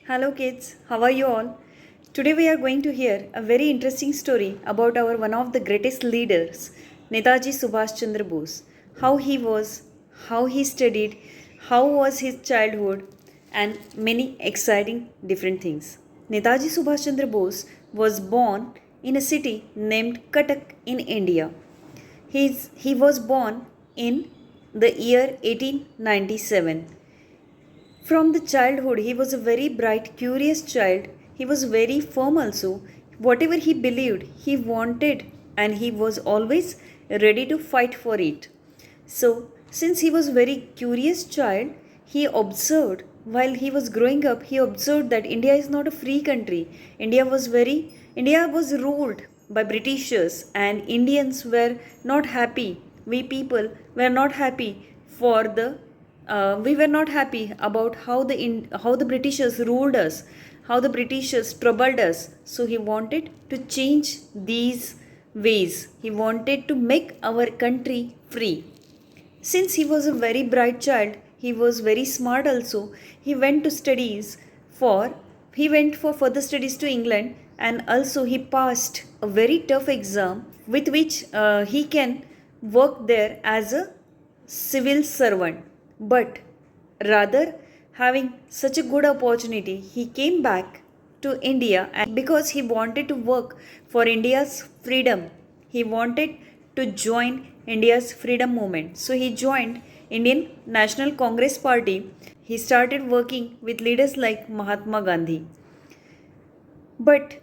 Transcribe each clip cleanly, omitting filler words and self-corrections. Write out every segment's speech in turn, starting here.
Hello kids, how are you all? Today we are going to hear a very interesting story about our one of the greatest leaders, Netaji Subhash Chandra Bose. How he was, how he studied, how was his childhood, and many exciting different things. Netaji Subhash Chandra Bose was born in a city named Cuttack in India. He was born in the year 1897. From the childhood, he was a very bright, curious child. He was very firm also. Whatever he believed, he wanted, and he was always ready to fight for it. So, since he was very curious child, he observed while he was growing up, he observed that India is not a free country. India was ruled by Britishers, and Indians were not happy. We people were not happy for the we were not happy about how the Britishers ruled us, how the Britishers troubled us. So he wanted to change these ways. He wanted to make our country free. Since he was a very bright child, he was very smart also. He went to studies for he went for further studies to England, and also he passed a very tough exam with which he can work there as a civil servant. But rather having such a good opportunity, he came back to India, and because he wanted to work for India's freedom, he wanted to join India's freedom movement. So he joined Indian National Congress Party. He started working with leaders like Mahatma Gandhi. But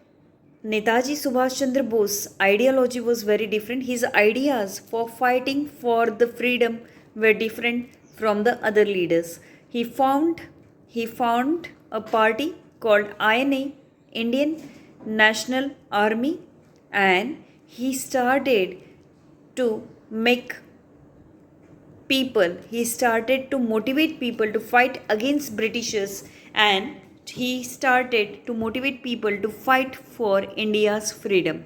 Netaji Subhash Chandra Bose's ideology was very different. His ideas for fighting for the freedom were different from the other leaders. He found a party called INA, Indian National Army, and he started to make he started to motivate people to fight against Britishers, and he started to motivate people to fight for India's freedom.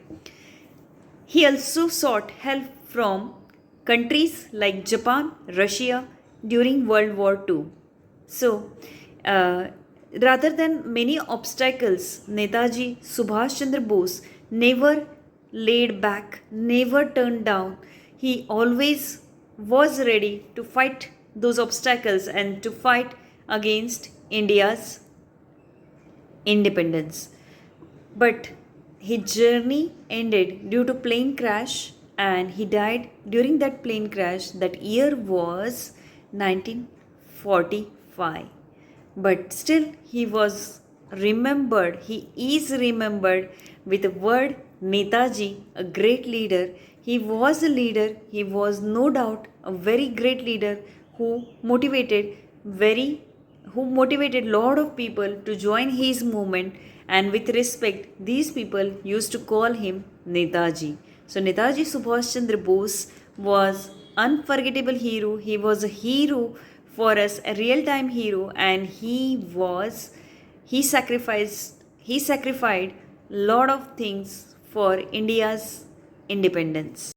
He also sought help from countries like Japan, Russia during World War II. So, uh, rather than many obstacles, Netaji Subhash Chandra Bose never laid back, never turned down. He always was ready to fight those obstacles and to fight against India's independence. But his journey ended due to plane crash, and he died during that plane crash. That year was 1945. But still he was remembered, he is remembered with the word Netaji, a great leader. He was a leader, he was no doubt a very great leader who very motivated lot of people to join his movement, and with respect these people used to call him Netaji. So Netaji Subhash Chandra Bose was unforgettable hero. He was a hero for us, a real time hero, and he sacrificed lot of things for India's independence.